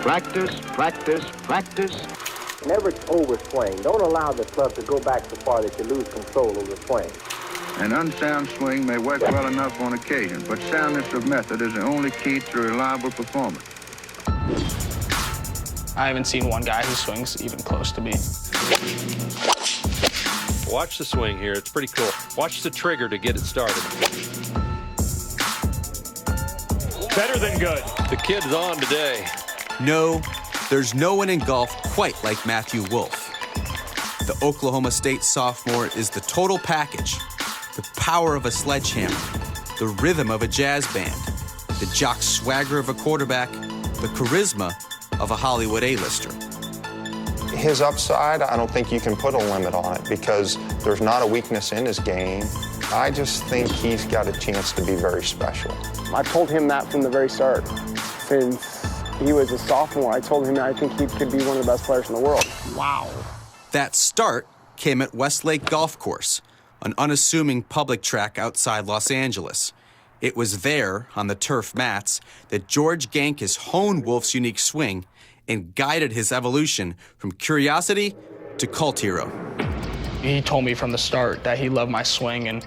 Practice, practice, practice. Never overswing. Don't allow the club to go back so far that you lose control of the swing. An unsound swing may work well enough on occasion, but soundness of method is the only key to reliable performance. I haven't seen one guy who swings even close to me. Watch the swing here. It's pretty cool. Watch the trigger to get it started. Better than good. The kid's on today. No, there's no one in golf quite like Matthew Wolff. The Oklahoma State sophomore is the total package. The power of a sledgehammer, the rhythm of a jazz band, the jock swagger of a quarterback, the charisma of a Hollywood A-lister. His upside, I don't think you can put a limit on it because there's not a weakness in his game. I just think he's got a chance to be very special. I told him that from the very start. Since he was a sophomore, I told him that I think he could be one of the best players in the world. Wow. That start came at Westlake Golf Course, an unassuming public track outside Los Angeles. It was there, on the turf mats, that George Gankas honed Wolff's unique swing and guided his evolution from curiosity to cult hero. He told me from the start that he loved my swing and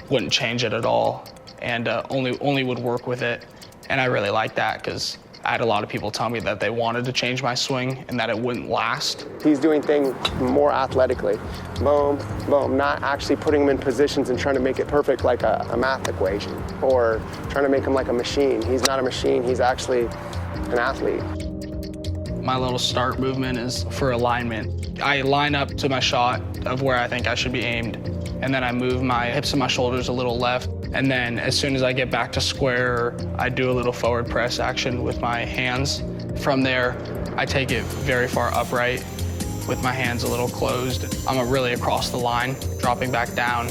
wouldn't change it at all, and only would work with it. And I really liked that because I had a lot of people tell me that they wanted to change my swing and that it wouldn't last. He's doing things more athletically. Boom, boom, not actually putting him in positions and trying to make it perfect like a math equation or trying to make him like a machine. He's not a machine, he's actually an athlete. My little start movement is for alignment. I line up to my shot of where I think I should be aimed, and then I move my hips and my shoulders a little left, and then as soon as I get back to square, I do a little forward press action with my hands. From there, I take it very far upright with my hands a little closed. I'm really across the line, dropping back down.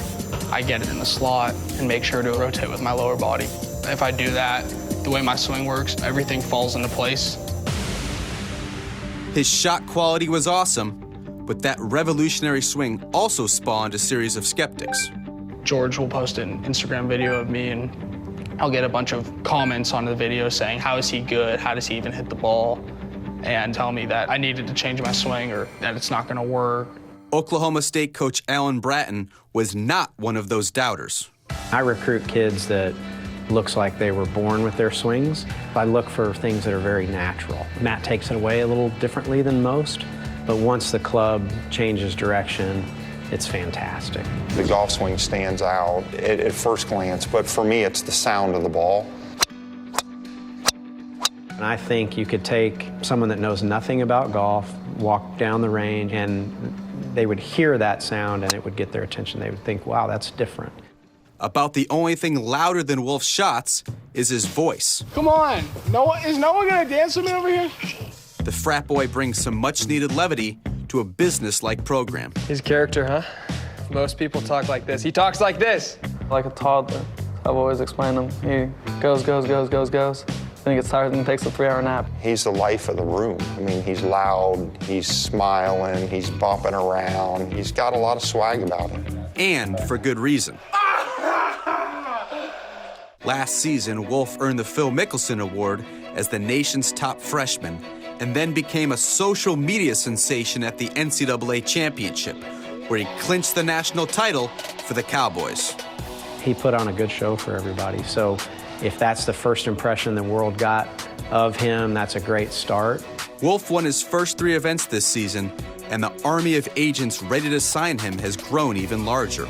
I get it in the slot and make sure to rotate with my lower body. If I do that, the way my swing works, everything falls into place. His shot quality was awesome, but that revolutionary swing also spawned a series of skeptics. George will post an Instagram video of me, and I'll get a bunch of comments on the video saying, how is he good? How does he even hit the ball? And tell me that I needed to change my swing or that it's not gonna work. Oklahoma State coach Alan Bratton was not one of those doubters. I recruit kids that looks like they were born with their swings. I look for things that are very natural. Matt takes it away a little differently than most, but once the club changes direction, it's fantastic. The golf swing stands out at first glance, but for me, it's the sound of the ball. And I think you could take someone that knows nothing about golf, walk down the range, and they would hear that sound and it would get their attention. They would think, wow, that's different. About the only thing louder than Wolff's shots is his voice. Come on, is no one gonna dance with me over here? The frat boy brings some much-needed levity to a business-like program. His character, huh? Most people talk like this. He talks like this. Like a toddler. I've always explained him. He goes. Then he gets tired and takes a 3-hour nap. He's the life of the room. I mean, he's loud, he's smiling, he's bopping around. He's got a lot of swag about him. And for good reason. Last season, Wolff earned the Phil Mickelson Award as the nation's top freshman and then became a social media sensation at the NCAA Championship, where he clinched the national title for the Cowboys. He put on a good show for everybody, so if that's the first impression the world got of him, that's a great start. Wolff won his first 3 events this season, and the army of agents ready to sign him has grown even larger.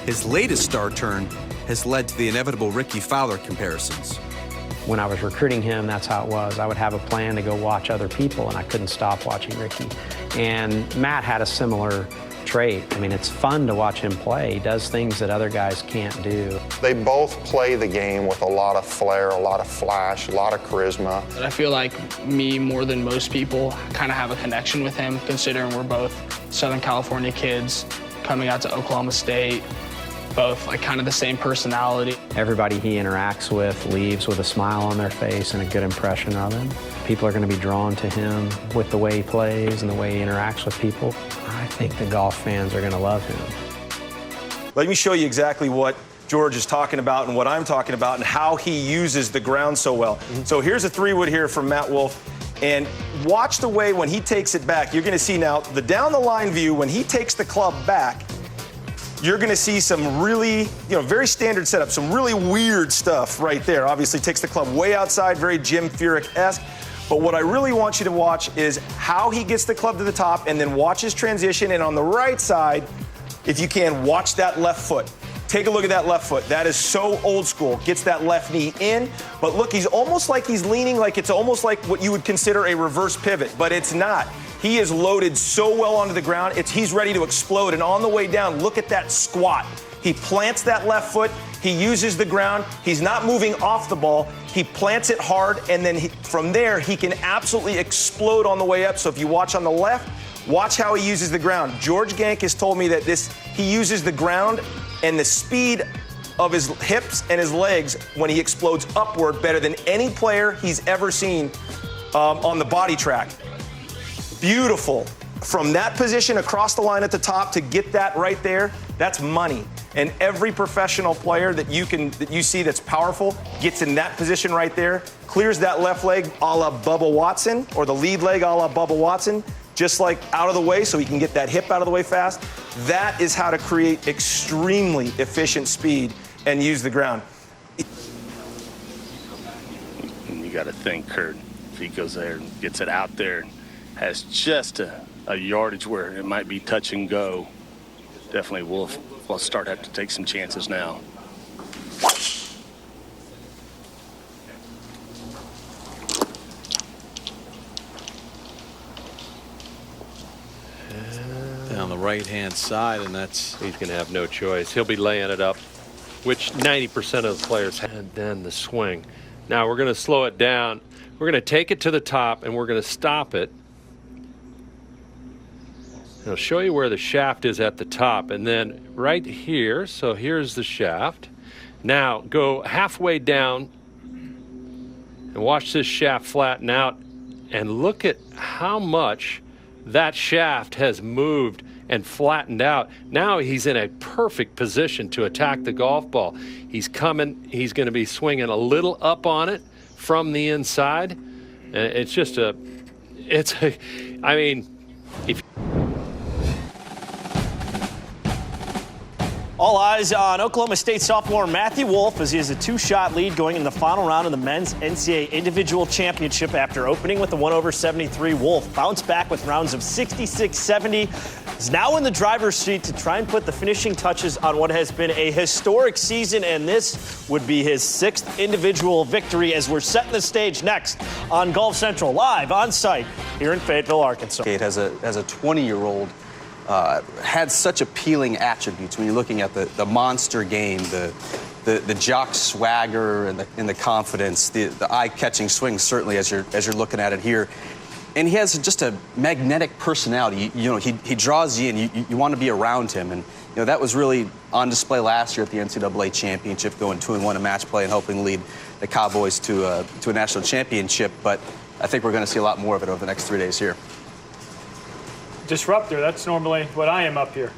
His latest star turn has led to the inevitable Ricky Fowler comparisons. When I was recruiting him, that's how it was. I would have a plan to go watch other people, and I couldn't stop watching Ricky. And Matt had a similar trait. I mean, it's fun to watch him play. He does things that other guys can't do. They both play the game with a lot of flair, a lot of flash, a lot of charisma. I feel like me, more than most people, kind of have a connection with him, considering we're both Southern California kids coming out to Oklahoma State, both like kind of the same personality. Everybody he interacts with leaves with a smile on their face and a good impression of him. People are going to be drawn to him with the way he plays and the way he interacts with people. I think the golf fans are going to love him. Let me show you exactly what George is talking about and what I'm talking about and how he uses the ground so well. So here's a 3-wood here from Matt Wolff. And watch the way when he takes it back. You're going to see now the down the line view when he takes the club back. You're going to see some really, very standard setup, some really weird stuff right there. Obviously takes the club way outside, very Jim Furyk-esque. But what I really want you to watch is how he gets the club to the top and then watch his transition. And on the right side, if you can, watch that left foot. Take a look at that left foot. That is so old school. Gets that left knee in. But look, he's almost like he's leaning, like it's almost like what you would consider a reverse pivot. But it's not. He is loaded so well onto the ground. He's ready to explode. And on the way down, look at that squat. He plants that left foot. He uses the ground. He's not moving off the ball. He plants it hard. And then from there, he can absolutely explode on the way up. So if you watch on the left, watch how he uses the ground. George Gankas told me that he uses the ground and the speed of his hips and his legs when he explodes upward better than any player he's ever seen on the body track. Beautiful. From that position across the line at the top to get that right there, that's money. And every professional player that you see that's powerful gets in that position right there, clears that left leg a la Bubba Watson, or the lead leg a la Bubba Watson, just like out of the way so he can get that hip out of the way fast. That is how to create extremely efficient speed and use the ground. You got to think, Kurt, if he goes there and gets it out there, has just a yardage where it might be touch and go, definitely Wolff will start to have to take some chances now. Down the right-hand side, and he's going to have no choice. He'll be laying it up, which 90% of the players have. And then the swing. Now we're going to slow it down. We're going to take it to the top, and we're going to stop it. I'll show you where the shaft is at the top, and then right here, so here's the shaft. Now go halfway down and watch this shaft flatten out, and look at how much that shaft has moved and flattened out. Now he's in a perfect position to attack the golf ball. He's coming, he's going to be swinging a little up on it from the inside. It's just I mean, if all eyes on Oklahoma State sophomore Matthew Wolff as he has a 2-shot lead going in the final round of the men's NCAA individual championship after opening with a 1/73. Wolff bounced back with rounds of 66-70. Is now in the driver's seat to try and put the finishing touches on what has been a historic season, and this would be his 6th individual victory as we're setting the stage next on Golf Central, live on site here in Fayetteville, Arkansas. As a 20-year-old, had such appealing attributes when you're looking at the monster game, the jock swagger and the confidence, the eye-catching swing, certainly as you're looking at it here. And he has just a magnetic personality. He draws you in. You want to be around him. And that was really on display last year at the NCAA championship, going 2-1 in match play and helping lead the Cowboys to a national championship. But I think we're going to see a lot more of it over the next 3 days here. Disruptor, that's normally what I am up here.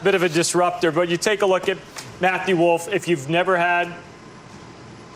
Bit of a disruptor, but you take a look at Matthew Wolff. If you've never had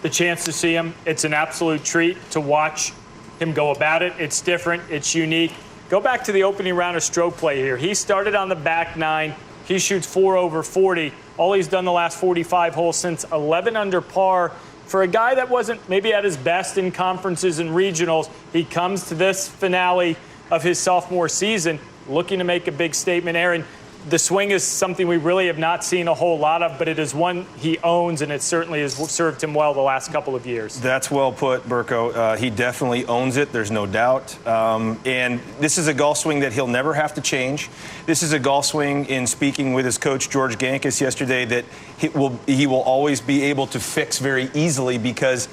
the chance to see him, it's an absolute treat to watch him go about it. It's different, it's unique. Go back to the opening round of stroke play here. He started on the back 9. He shoots 4 over 40. All he's done the last 45 holes since 11 under par. For a guy that wasn't maybe at his best in conferences and regionals, he comes to this finale of his sophomore season looking to make a big statement. Aaron, the swing is something we really have not seen a whole lot of, but it is one he owns, and it certainly has served him well the last couple of years. That's well put, Burko. He definitely owns it. There's no doubt. And this is a golf swing that he'll never have to change. This is a golf swing, in speaking with his coach, George Gankas, yesterday, that he will always be able to fix very easily because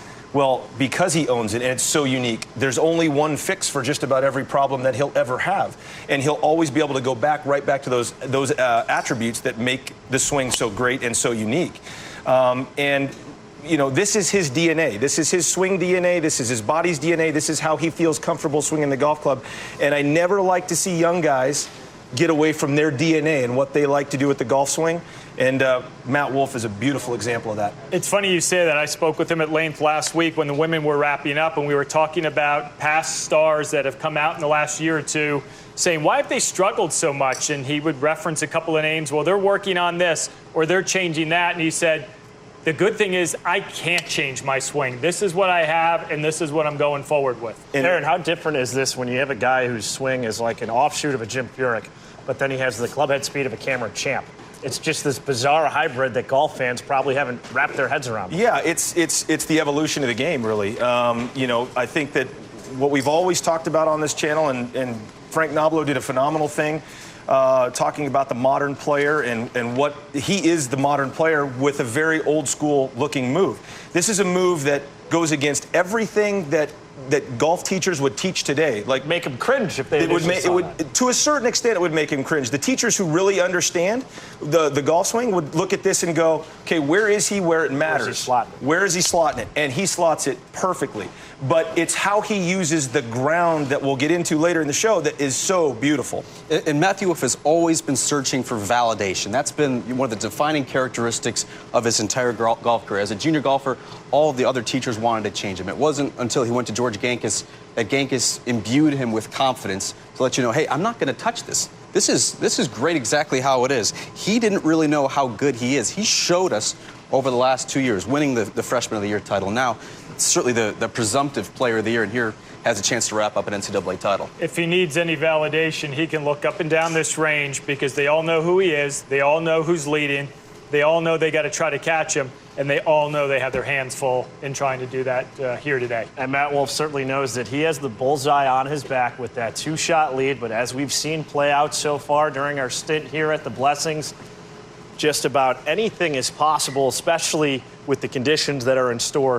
he owns it, and it's so unique. There's only one fix for just about every problem that he'll ever have, and he'll always be able to go right back to those attributes that make the swing so great and so unique. This is his DNA. This is his swing DNA. This is his body's DNA. This is how he feels comfortable swinging the golf club. And I never like to see young guys get away from their DNA and what they like to do with the golf swing. And Matt Wolff is a beautiful example of that. It's funny you say that. I spoke with him at length last week when the women were wrapping up, and we were talking about past stars that have come out in the last year or two saying, why have they struggled so much? And he would reference a couple of names. Well, they're working on this or they're changing that. And he said, the good thing is I can't change my swing. This is what I have, and this is what I'm going forward with. Aaron, how different is this when you have a guy whose swing is like an offshoot of a Jim Furyk, but then he has the club head speed of a Cameron Champ? It's just this bizarre hybrid that golf fans probably haven't wrapped their heads around. Yeah, it's the evolution of the game, really. I think that what we've always talked about on this channel, and Frank Noblo did a phenomenal thing talking about the modern player and what he is, the modern player with a very old school looking move. This is a move that goes against everything that golf teachers would teach today. Like, make them cringe if they to a certain extent, it would make him cringe. The teachers who really understand the golf swing would look at this and go, okay, where is he where it matters? Where is he slotting it? And he slots it perfectly. But it's how he uses the ground that we'll get into later in the show that is so beautiful. And Matthew Wolff has always been searching for validation. That's been one of the defining characteristics of his entire golf career. As a junior golfer, all of the other teachers wanted to change him. It wasn't until he went to George Gankas that Gankas imbued him with confidence to let you know, hey, I'm not going to touch this. This is great exactly how it is. He didn't really know how good he is. He showed us over the last 2 years, winning the Freshman of the Year title. Now, certainly the presumptive player of the year, and here has a chance to wrap up an NCAA title. If he needs any validation, he can look up and down this range because they all know who he is. They all know who's leading. They all know they got to try to catch him, and they all know they have their hands full in trying to do that here today. And Matt Wolff certainly knows that he has the bullseye on his back with that two-shot lead, but as we've seen play out so far during our stint here at the Blessings, just about anything is possible, especially with the conditions that are in store.